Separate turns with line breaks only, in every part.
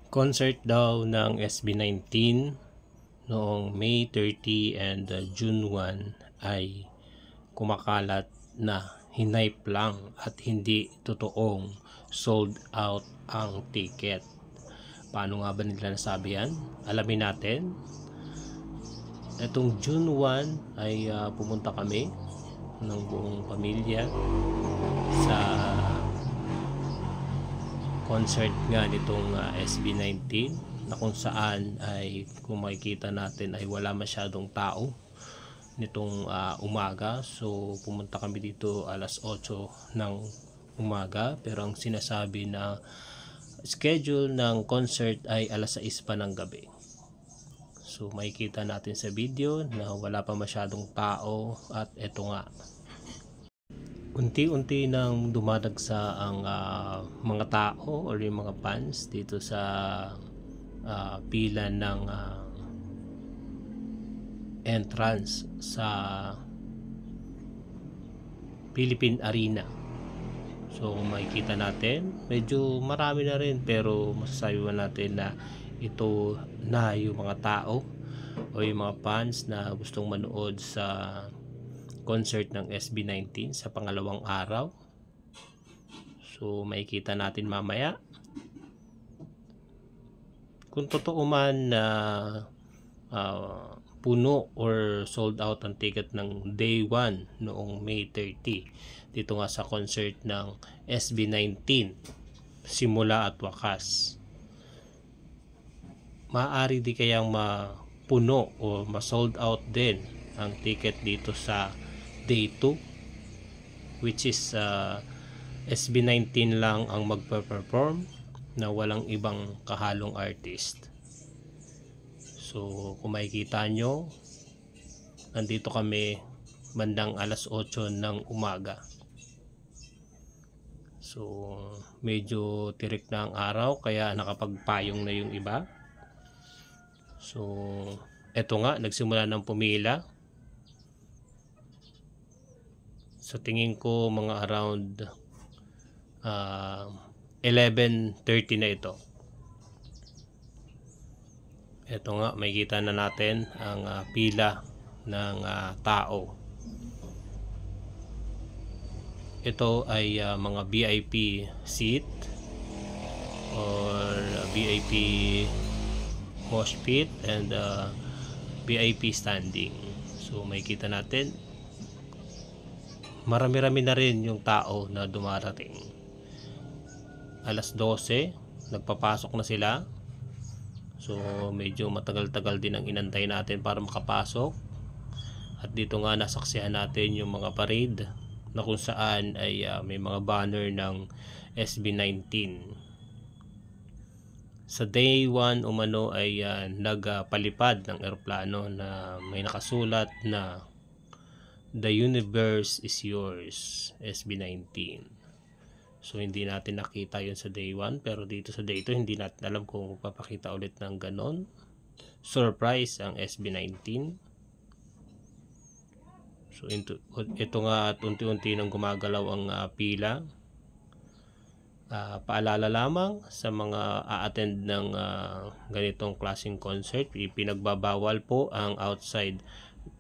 Concert daw ng SB19 noong May 30 and June 1 ay kumakalat na hinaype lang at hindi totoong sold out ang ticket. Paano nga ba nila nasabi yan? Alamin natin. Itong June 1 ay pumunta kami ng buong pamilya sa concert nga nitong SB19 na kung saan ay kung makikita natin ay wala masyadong tao nitong umaga. So pumunta kami dito alas 8 ng umaga, pero ang sinasabi na schedule ng concert ay alas 6 pa ng gabi. So makikita natin sa video na wala pa masyadong tao at eto nga, unti-unti nang dumadagsa ang mga tao o yung mga fans dito sa pila ng entrance sa Philippine Arena. So makikita natin medyo marami na rin, pero masasabi natin na ito na yung mga tao o yung mga fans na gustong manood sa concert ng SB19 sa pangalawang araw. So makikita natin mamaya kung totoo man na puno or sold out ang ticket ng day 1 noong May 30 dito nga sa concert ng SB19 simula at wakas. Maaari di kayang mapuno o ma-sold out din ang ticket dito sa day 2, which is SB19 lang ang magpa-perform na walang ibang kahalong artist. So kung makikita nyo, nandito kami bandang alas 8 ng umaga. So medyo tirik na ang araw kaya nakapagpayong na yung iba. So eto nga, nagsimula ng pumila. Sa tingin ko mga around 11:30 na ito. Ito nga, makikita na natin ang pila ng tao. Ito ay mga VIP seat or VIP mosh pit and VIP standing. So makikita natin marami-rami na rin yung tao na dumarating. Alas 12 nagpapasok na sila. So medyo matagal-tagal din ang inantay natin para makapasok. At dito nga nasaksihan natin yung mga parade na kung saan ay may mga banner ng SB19. Sa day 1 umano ay nagpalipad ng eroplano na may nakasulat na "The universe is yours, SB19". So hindi natin nakita yun sa day 1, pero dito sa day 2 hindi natin alam kung papakita ulit ng ganon. Surprise ang SB19. So ito nga at unti-unti nang gumagalaw ang pila. Paalala lamang sa mga a-attend ng ganitong klaseng concert, ipinagbabawal po ang outside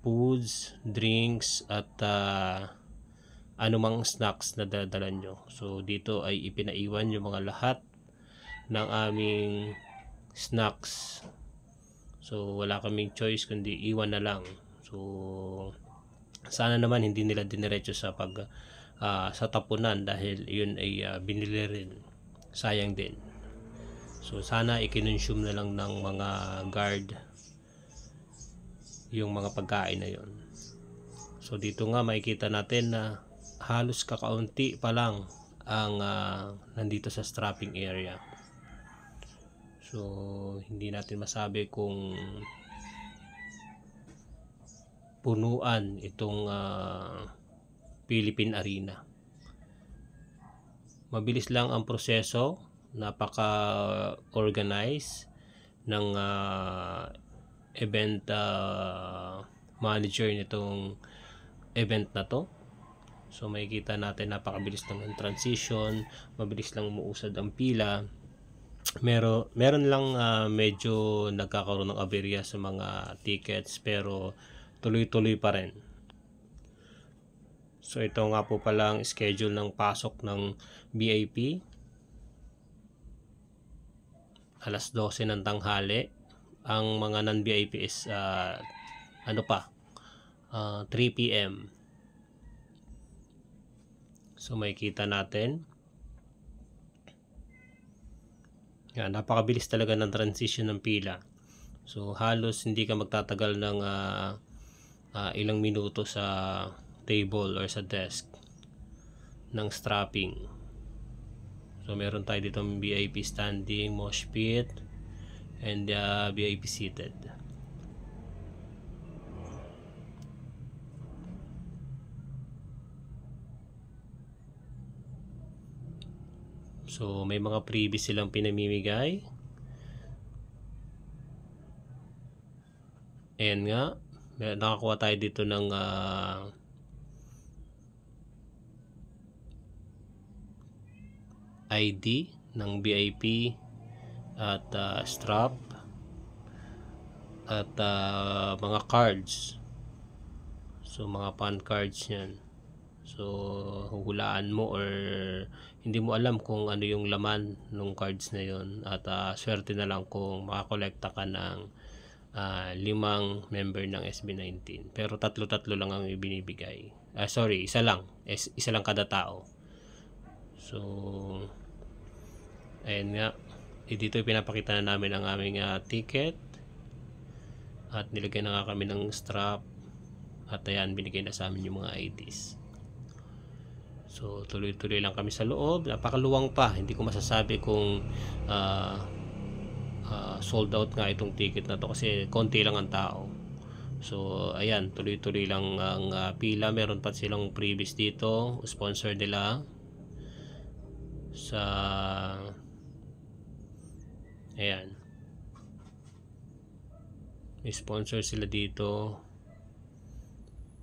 foods, drinks at anumang snacks na dadala nyo. So dito ay ipinaiwan yung mga lahat ng aming snacks. So wala kaming choice kundi iwan na lang. So sana naman hindi nila diniretso sa sa tapunan dahil yun ay binili rin. Sayang din. So sana ikinonsume na lang ng mga guard yung mga pagkain na yon. So dito nga makikita natin na halos kakaunti pa lang ang nandito sa strapping area. So hindi natin masabi kung punuan itong Philippine Arena. Mabilis lang ang proseso, napaka-organize ng event manager nitong event na to. So makikita natin napakabilis lang ng transition, mabilis lang umuusad ang pila. Meron lang medyo nagkakaroon ng aberya sa mga tickets, pero tuloy-tuloy pa rin. So ito nga po pala ang schedule ng pasok ng VIP. Alas 12 ng tanghali. Ang mga non-VIP is 3 PM. So makikita natin. Yan, napakabilis talaga ng transition ng pila. So halos hindi ka magtatagal ng ilang minuto sa table or sa desk ng strapping. So meron tayo dito VIP standing, mosh pit, and VIP seated. So may mga freebies silang pinamimigay. Ayan nga, nakakuha tayo dito ng ID ng VIP at strap at mga cards. So mga pan cards yan. So huhulaan mo or hindi mo alam kung ano yung laman ng cards na yon, at swerte na lang kung makakolekta ka ng 5 member ng SB19. Pero tatlo lang ang ibinibigay. Isa lang kada tao. So ayan nga, dito pinapakita na namin ang aming ticket, at nilagay na nga kami ng strap, at ayan, binigay na sa amin yung mga IDs. So tuloy-tuloy lang kami sa loob. Napakaluwang pa, hindi ko masasabi kung sold out nga itong ticket na to kasi konti lang ang tao. So ayan, tuloy-tuloy lang ang pila. Meron pa silang previous dito, sponsor nila sa ayan, may sponsor sila dito.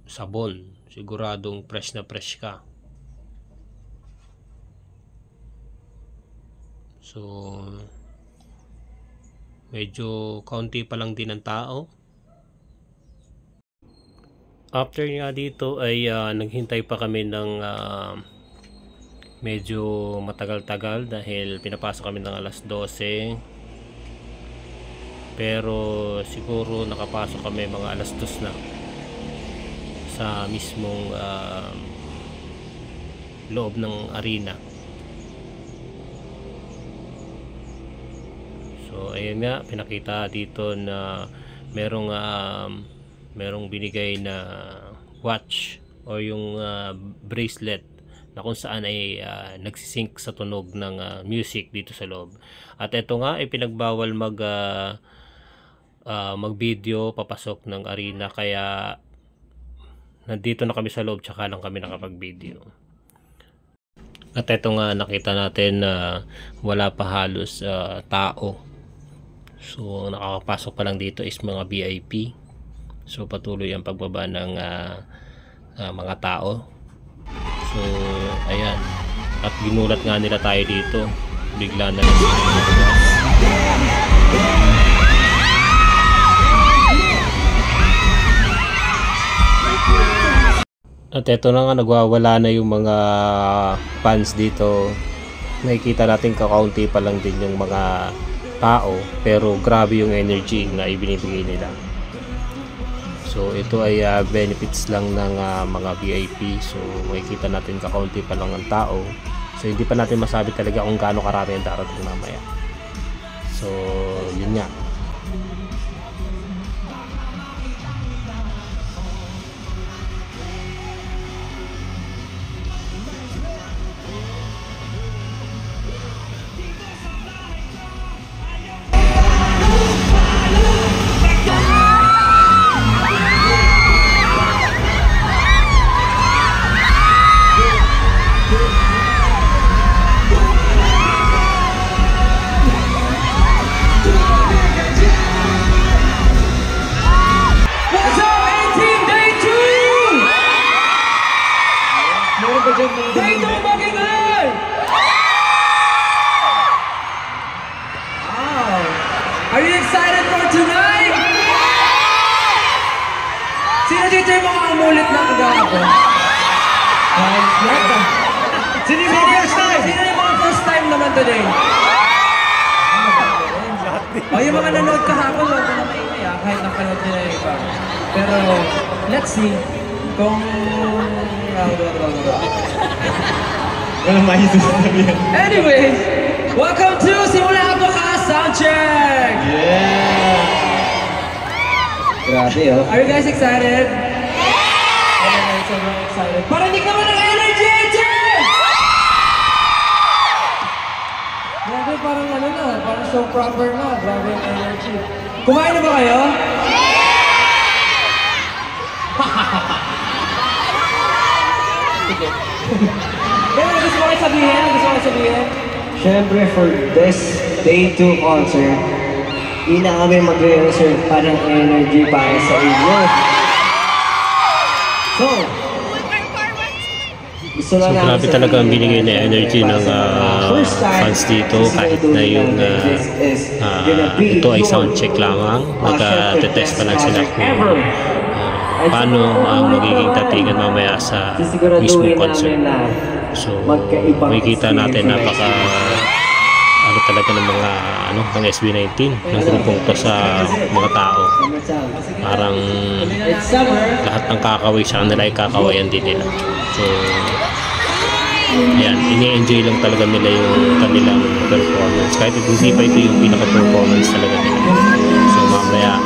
Sabon, siguradong fresh na fresh ka. So medyo kaunti pa lang din ang tao. After nga dito ay naghintay pa kami ng medyo matagal-tagal dahil pinapasok kami ng alas 12. Pero siguro nakapasok kami mga alas 2 na sa mismong loob ng arena. So ayun nga, pinakita dito na merong binigay na watch o yung bracelet na kung saan ay nagsisync sa tunog ng music dito sa loob. At ito nga ay pinagbawal mag-video papasok ng arena, kaya nandito na kami sa loob tsaka lang kami nakapag-video. At ito nga, nakita natin na wala pa halos tao. So nakakapasok pa lang dito is mga VIP. So patuloy ang pagbaba ng mga tao. So ayan, at ginulat nga nila tayo dito, bigla na lang at eto na nga, nagwawala na yung mga fans dito. Nakikita natin kakaunti pa lang din yung mga tao, pero grabe yung energy na ibinibigay nila. So ito ay benefits lang ng mga VIP. So makikita natin kakaunti pa lang ang tao. So hindi pa natin masabi talaga kung gaano karami ang darating mamaya. So yun nga.
Are you excited for tonight? Sino dito yung mga umulit na kagahapon? Sino yung mga first time? Sino yung mga first time naman today? O yung mga nanood kahapon, huwag ko na maingay kahit napanood nila yung iba. Pero, let's see kung... Anyway, welcome to Simula Ako Ka Soundcheck!
Yeah! Grabe, oh.
Are you guys excited? Yeah! Sobrang excited. Paranig naman ng energy, Jay! Grabe, parang ano na, parang so proper na. Grabe yung energy. Kumain na ba kayo? Pero gusto ko kayo sabihin?
Siyempre, for this Day 2 concert, hindi na kami magre-reserve pa ng energy para sa inyo. So, gusto lang namin
grabe talaga ang binigay na energy ng fans dito kahit na yung ito ay sound check lamang. Nag-test pa lang sila kung paano ang magiging datingan mamaya sa mismong concert. So, makikita natin napaka ano talaga ng mga ng SB19 ng grupong to sa mga tao. Parang lahat ng kakaway sa kanila ay kakawayan din nila. So, ayan, ini-enjoy lang talaga nila yung kanilang performance. Kahit hindi pa ito yung pinaka-performance talaga nila. So, mamaya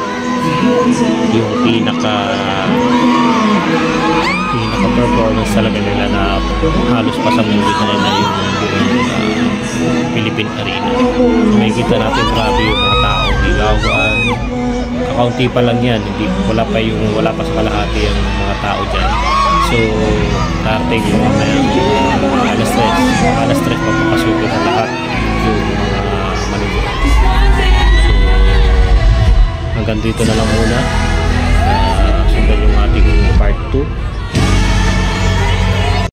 yung pinaka-performance talaga nila na halos pasamulit na nila yung Philippine Arena. May kita natin grabe yung mga tao, higawan. Kakaunti pa lang yan, wala pa sa kalahati yung mga tao dyan. So, darating yung alas 3 papapasukin na lahat yung manunood. So, hanggang dito na lang muna. Sundan yung ating part 2.